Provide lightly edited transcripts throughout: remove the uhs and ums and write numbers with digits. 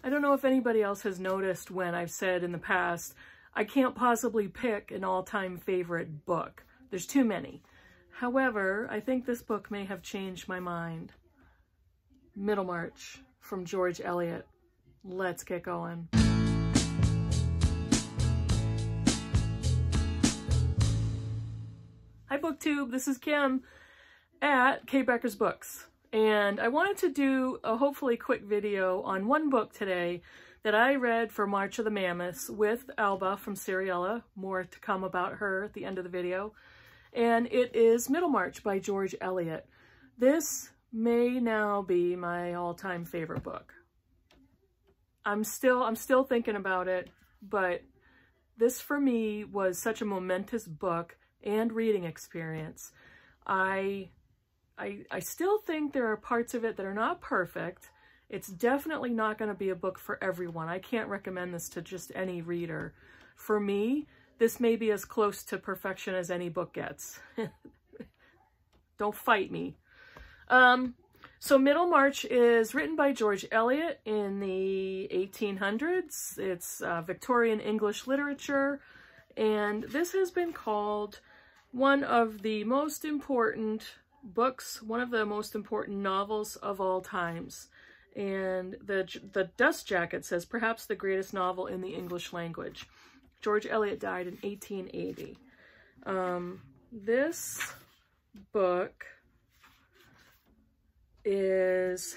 I don't know if anybody else has noticed when I've said in the past, I can't possibly pick an all-time favorite book. There's too many. However, I think this book may have changed my mind. Middlemarch from George Eliot. Let's get going. Hi BookTube, this is Kim at K. Becker's Books. And I wanted to do a hopefully quick video on one book today that I read for March of the Mammoths with Alba from Seriella. More to come about her at the end of the video. And it is Middlemarch by George Eliot. This may now be my all-time favorite book. I'm still thinking about it, but this for me was such a momentous book and reading experience. I still think there are parts of it that are not perfect. It's definitely not going to be a book for everyone. I can't recommend this to just any reader. For me, this may be as close to perfection as any book gets. Don't fight me. So Middlemarch is written by George Eliot in the 1800s. It's Victorian English literature, and this has been called one of the most important books, one of the most important novels of all times. And the Dust Jacket says perhaps the greatest novel in the English language. George Eliot died in 1880. This book has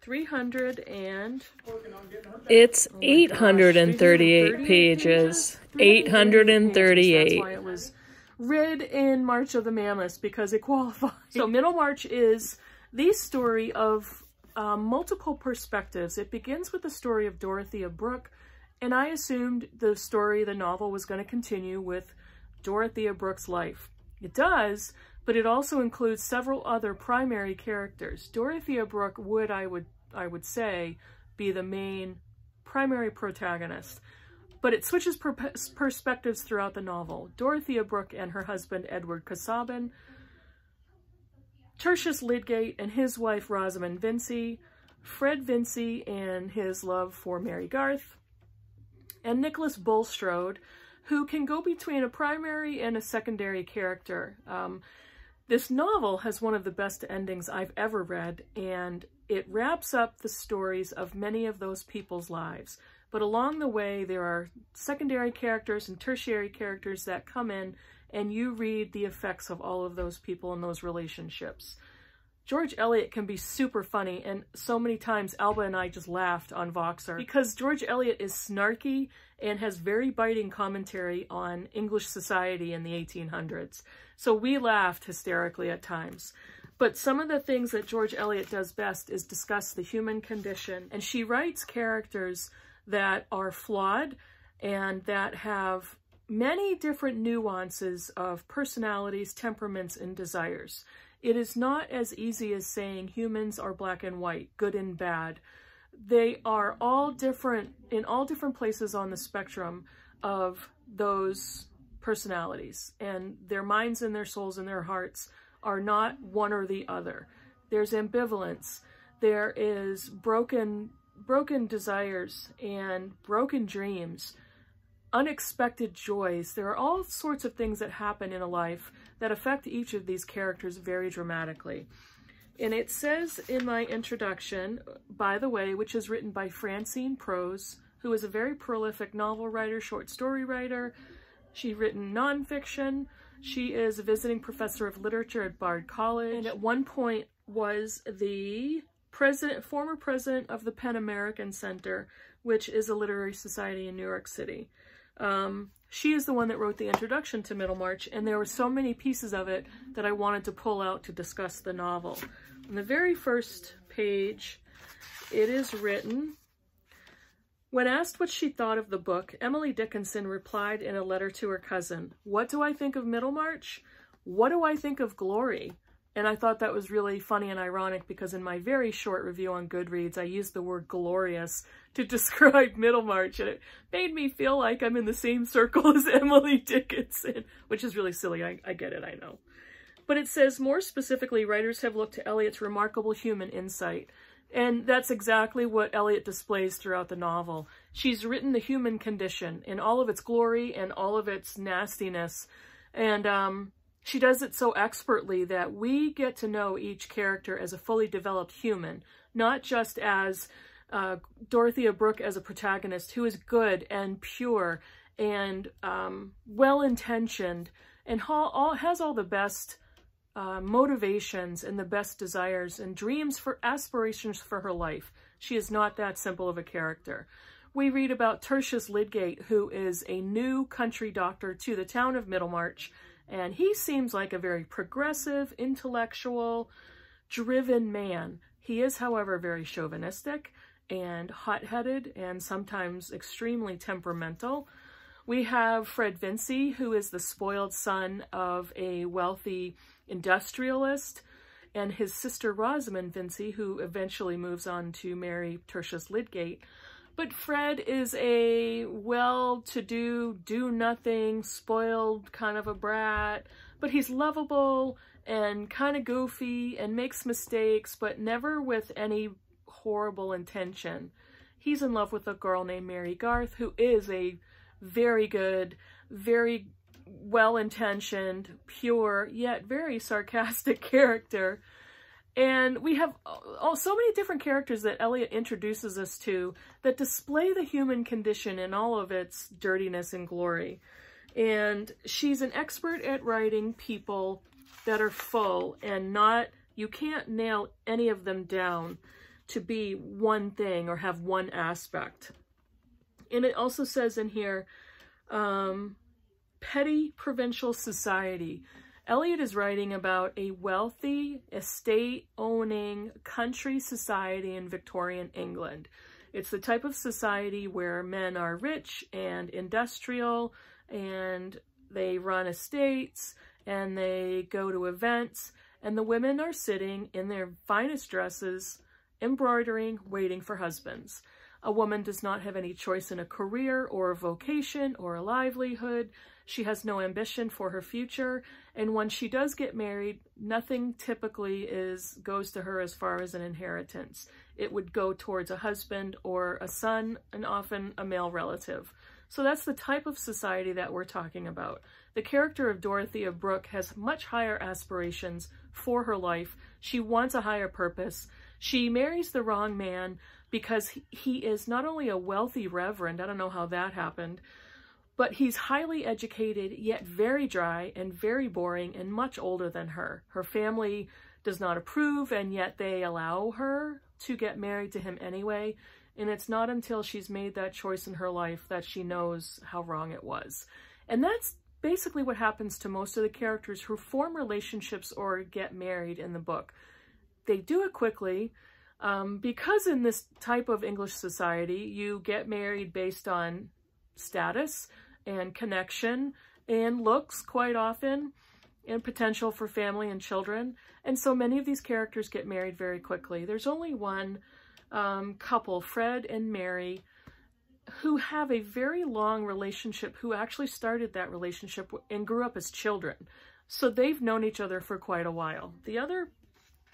838 pages. 838. That's why it was read in March of the Mammoths, because it qualifies. So Middlemarch is the story of multiple perspectives. It begins with the story of Dorothea Brooke, and I assumed the novel was going to continue with Dorothea Brooke's life. It does, but it also includes several other primary characters. Dorothea Brooke would, I would say, be the main primary protagonist. But it switches perspectives throughout the novel. Dorothea Brooke and her husband, Edward Casaubon, Tertius Lydgate and his wife, Rosamond Vincy, Fred Vincy and his love for Mary Garth, and Nicholas Bulstrode, who can go between a primary and a secondary character. This novel has one of the best endings I've ever read, and it wraps up the stories of many of those people's lives. But along the way, there are secondary characters and tertiary characters that come in, and you read the effects of all of those people and those relationships. George Eliot can be super funny, and so many times Alba and I just laughed on Voxer because George Eliot is snarky and has very biting commentary on English society in the 1800s. So we laughed hysterically at times. But some of the things that George Eliot does best is discuss the human condition, and she writes characters that are flawed and that have many different nuances of personalities, temperaments, and desires. It is not as easy as saying humans are black and white, good and bad. They are all different in all different places on the spectrum of those personalities, and their minds and their souls and their hearts are not one or the other. There's ambivalence. There is broken desires and broken dreams, unexpected joys. There are all sorts of things that happen in a life that affect each of these characters very dramatically. And it says in my introduction, by the way, which is written by Francine Prose, who is a very prolific novel writer, short story writer. She's written nonfiction. She is a visiting professor of literature at Bard College, and at one point was the former president of the Pen American Center, which is a literary society in New York City. She is the one that wrote the introduction to Middlemarch, and there were so many pieces of it that I wanted to pull out to discuss the novel. On the very first page, it is written, when asked what she thought of the book, Emily Dickinson replied in a letter to her cousin, "What do I think of Middlemarch? What do I think of glory?" And I thought that was really funny and ironic because in my very short review on Goodreads, I used the word glorious to describe Middlemarch, and it made me feel like I'm in the same circle as Emily Dickinson, which is really silly. I get it, I know. But it says, more specifically, writers have looked to Eliot's remarkable human insight And that's exactly what Eliot displays throughout the novel. She's written the human condition in all of its glory and all of its nastiness. And she does it so expertly that we get to know each character as a fully developed human, not just as Dorothea Brooke as a protagonist who is good and pure and well-intentioned and has all the best motivations and the best desires and dreams for aspirations for her life. She is not that simple of a character. We read about Tertius Lydgate, who is a new country doctor to the town of Middlemarch, and he seems like a very progressive, intellectual, driven man. He is, however, very chauvinistic and hot-headed and sometimes extremely temperamental. We have Fred Vincy, who is the spoiled son of a wealthy industrialist, and his sister Rosamond Vincy, who eventually moves on to marry Tertius Lydgate. But Fred is a well-to-do, do-nothing, spoiled kind of a brat, but he's lovable and kind of goofy and makes mistakes, but never with any horrible intention. He's in love with a girl named Mary Garth, who is a very good, very well-intentioned, pure, yet very sarcastic character. And we have so many different characters that Eliot introduces us to that display the human condition in all of its dirtiness and glory. And she's an expert at writing people that are full and not, you can't nail any of them down to be one thing or have one aspect. And it also says in here, petty provincial society. Eliot is writing about a wealthy, estate-owning country society in Victorian England. It's the type of society where men are rich and industrial, and they run estates, and they go to events, and the women are sitting in their finest dresses, embroidering, waiting for husbands. A woman does not have any choice in a career or a vocation or a livelihood. She has no ambition for her future, and when she does get married, nothing typically goes to her as far as an inheritance. It would go towards a husband or a son, and often a male relative. So that's the type of society that we're talking about. The character of Dorothea Brooke has much higher aspirations for her life. She wants a higher purpose. She marries the wrong man because he is not only a wealthy reverend, I don't know how that happened, but he's highly educated, yet very dry and very boring and much older than her. Her family does not approve, and yet they allow her to get married to him anyway. And it's not until she's made that choice in her life that she knows how wrong it was. And that's basically what happens to most of the characters who form relationships or get married in the book. They do it quickly, because in this type of English society, you get married based on status and connection and looks quite often, and potential for family and children. And so many of these characters get married very quickly. There's only one couple, Fred and Mary, who have a very long relationship, who actually started that relationship and grew up as children. So they've known each other for quite a while. The other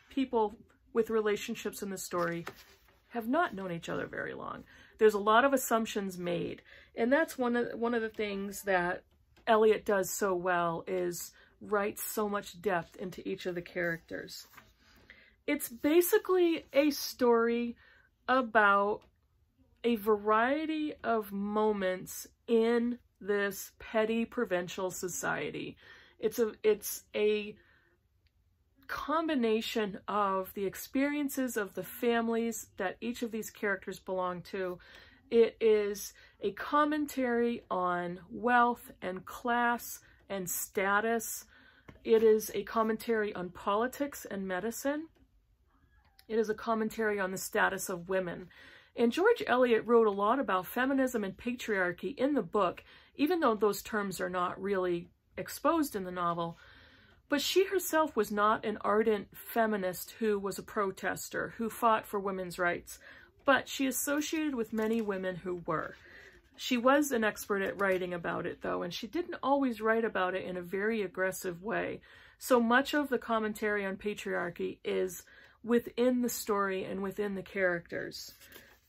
people with relationships in the story have not known each other very long. There's a lot of assumptions made, and that's one of the things that Eliot does so well, is write so much depth into each of the characters. It's basically a story about a variety of moments in this petty provincial society. It's a combination of the experiences of the families that each of these characters belong to. It is a commentary on wealth and class and status. It is a commentary on politics and medicine. It is a commentary on the status of women. And George Eliot wrote a lot about feminism and patriarchy in the book, even though those terms are not really exposed in the novel. But she herself was not an ardent feminist who was a protester, who fought for women's rights, but she associated with many women who were. She was an expert at writing about it, though, and she didn't always write about it in a very aggressive way. So much of the commentary on patriarchy is within the story and within the characters.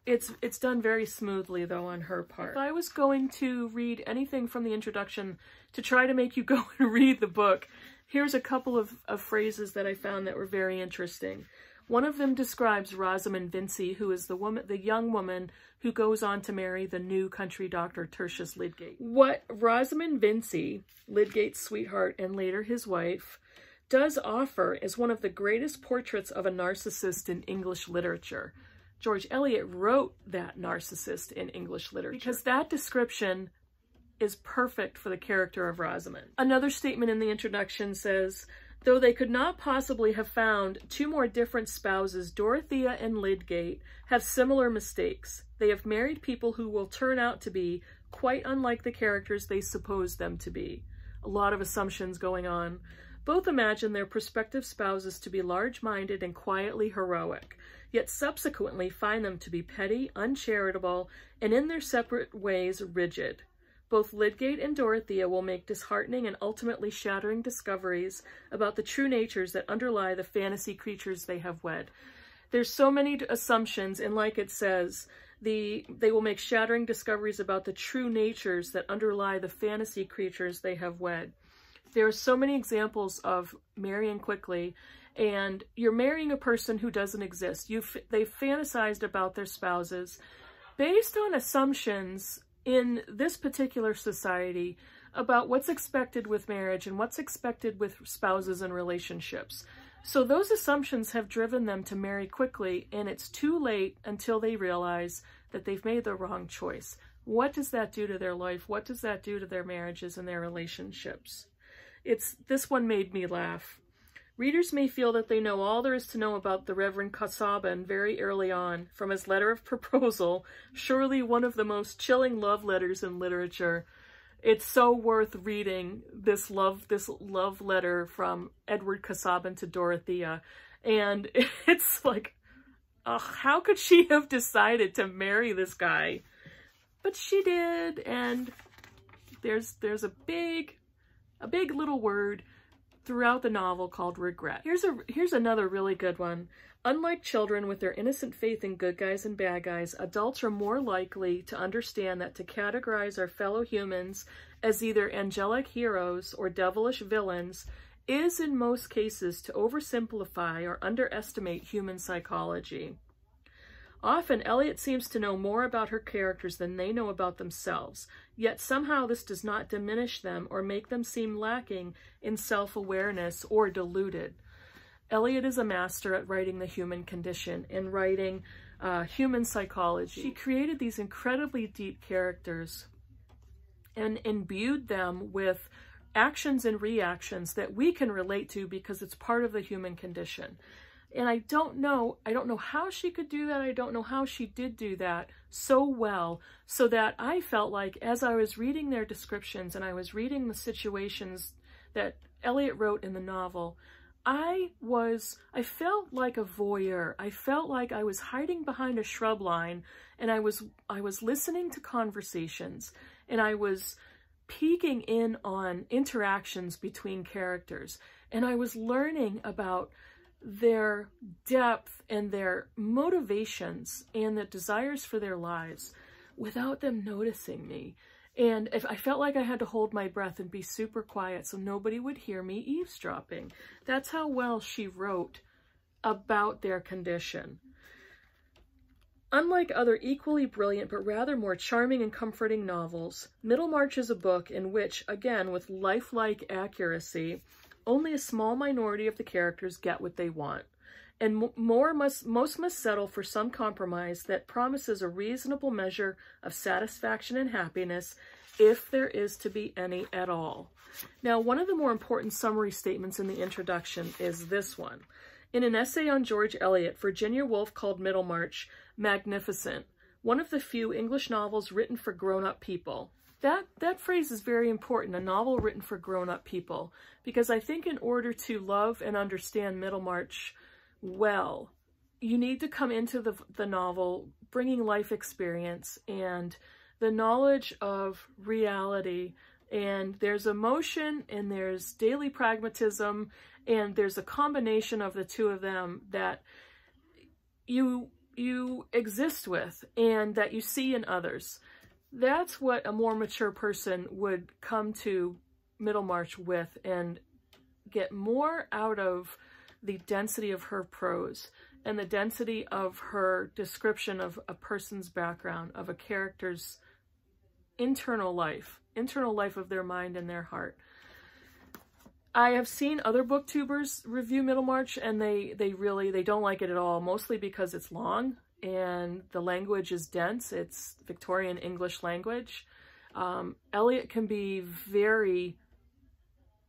It's done very smoothly, though, on her part. If I was going to read anything from the introduction to try to make you go and read the book, here's a couple of phrases that I found that were very interesting. One of them describes Rosamund Vincy, who is the young woman who goes on to marry the new country doctor Tertius Lydgate. What Rosamund Vincy, Lydgate's sweetheart and later his wife, does offer is one of the greatest portraits of a narcissist in English literature. George Eliot wrote that narcissist in English literature because that description is perfect for the character of Rosamund. Another statement in the introduction says, though they could not possibly have found two more different spouses, Dorothea and Lydgate have similar mistakes. They have married people who will turn out to be quite unlike the characters they suppose them to be. A lot of assumptions going on. Both imagine their prospective spouses to be large-minded and quietly heroic, yet subsequently find them to be petty, uncharitable, and in their separate ways rigid. Both Lydgate and Dorothea will make disheartening and ultimately shattering discoveries about the true natures that underlie the fantasy creatures they have wed. There's so many assumptions, and like it says, they will make shattering discoveries about the true natures that underlie the fantasy creatures they have wed. There are so many examples of marrying quickly, and you're marrying a person who doesn't exist. They've fantasized about their spouses based on assumptions in this particular society about what's expected with marriage and what's expected with spouses and relationships. So those assumptions have driven them to marry quickly, and it's too late until they realize that they've made the wrong choice. What does that do to their life? What does that do to their marriages and their relationships? This one made me laugh. Readers may feel that they know all there is to know about the Reverend Casaubon very early on, from his letter of proposal, surely one of the most chilling love letters in literature. It's so worth reading this love letter from Edward Casaubon to Dorothea. And it's like, how could she have decided to marry this guy? But she did, and there's a big little word throughout the novel called regret. Here's another really good one. Unlike children with their innocent faith in good guys and bad guys, adults are more likely to understand that to categorize our fellow humans as either angelic heroes or devilish villains is in most cases to oversimplify or underestimate human psychology. Often, Eliot seems to know more about her characters than they know about themselves, yet somehow this does not diminish them or make them seem lacking in self-awareness or deluded. Eliot is a master at writing the human condition and writing human psychology. She created these incredibly deep characters and imbued them with actions and reactions that we can relate to because it's part of the human condition. And I don't know how she could do that. I don't know how she did do that so well, so that I felt like as I was reading their descriptions and I was reading the situations that Eliot wrote in the novel, I felt like a voyeur. I felt like I was hiding behind a shrub line, and I was listening to conversations, and I was peeking in on interactions between characters, and I was learning about their depth and their motivations and the desires for their lives without them noticing me. And I felt like I had to hold my breath and be super quiet so nobody would hear me eavesdropping. That's how well she wrote about their condition. Unlike other equally brilliant but rather more charming and comforting novels, Middlemarch is a book in which, again with lifelike accuracy, only a small minority of the characters get what they want, and most must settle for some compromise that promises a reasonable measure of satisfaction and happiness, if there is to be any at all. Now, one of the more important summary statements in the introduction is this one. In an essay on George Eliot, Virginia Woolf called Middlemarch magnificent, one of the few English novels written for grown-up people. That phrase is very important, a novel written for grown-up people, because I think in order to love and understand Middlemarch well, you need to come into the novel bringing life experience and the knowledge of reality And there's emotion and there's daily pragmatism, and there's a combination of the two of them that you exist with and that you see in others. That's what a more mature person would come to Middlemarch with and get more out of the density of her prose and the density of her description of a person's background, of a character's internal life of their mind and their heart. I have seen other booktubers review Middlemarch, and they don't like it at all, mostly because it's long and the language is dense. It's Victorian English language. Eliot can be very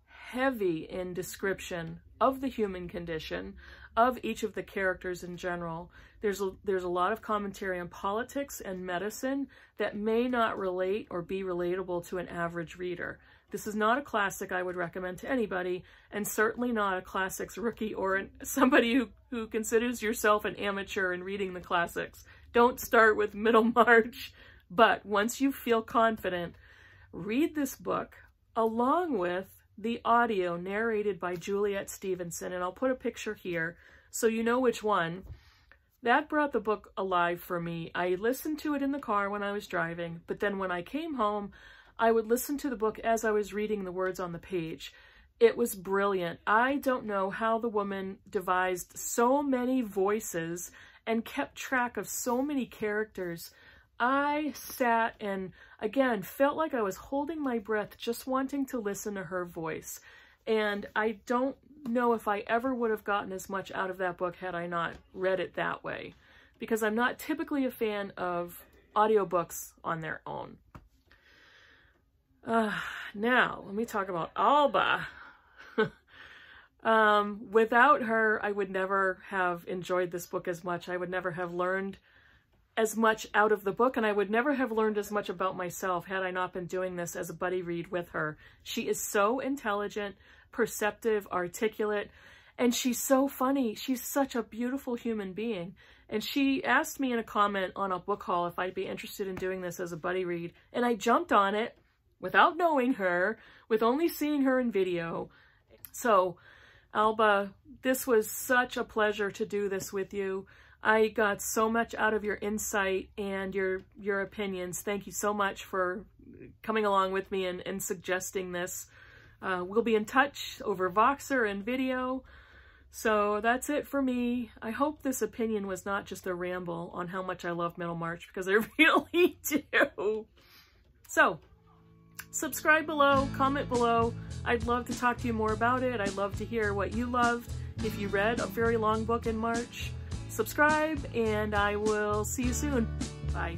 heavy in description of the human condition, of each of the characters in general. There's a lot of commentary on politics and medicine that may not relate or be relatable to an average reader. This is not a classic I would recommend to anybody, and certainly not a classics rookie or somebody who considers yourself an amateur in reading the classics. Don't start with Middlemarch, but once you feel confident, read this book along with the audio narrated by Juliet Stevenson, and I'll put a picture here so you know which one. That brought the book alive for me. I listened to it in the car when I was driving, but then when I came home, I would listen to the book as I was reading the words on the page. It was brilliant. I don't know how the woman devised so many voices and kept track of so many characters. I sat and, again, felt like I was holding my breath, just wanting to listen to her voice. And I don't know if I ever would have gotten as much out of that book had I not read it that way, because I'm not typically a fan of audiobooks on their own. Now, let me talk about Alba. Without her, I would never have enjoyed this book as much. I would never have learned as much out of the book, and I would never have learned as much about myself had I not been doing this as a buddy read with her. She is so intelligent, perceptive, articulate, and she's so funny. She's such a beautiful human being. And she asked me in a comment on a book haul if I'd be interested in doing this as a buddy read, and I jumped on it without knowing her, with only seeing her in video. So, Alba, this was such a pleasure to do this with you. I got so much out of your insight and your opinions. Thank you so much for coming along with me and suggesting this. We'll be in touch over Voxer and video. So that's it for me. I hope this opinion was not just a ramble on how much I love Middlemarch, because I really do. So, subscribe below, comment below. I'd love to talk to you more about it. I'd love to hear what you loved. If you read a very long book in March, subscribe, and I will see you soon. Bye.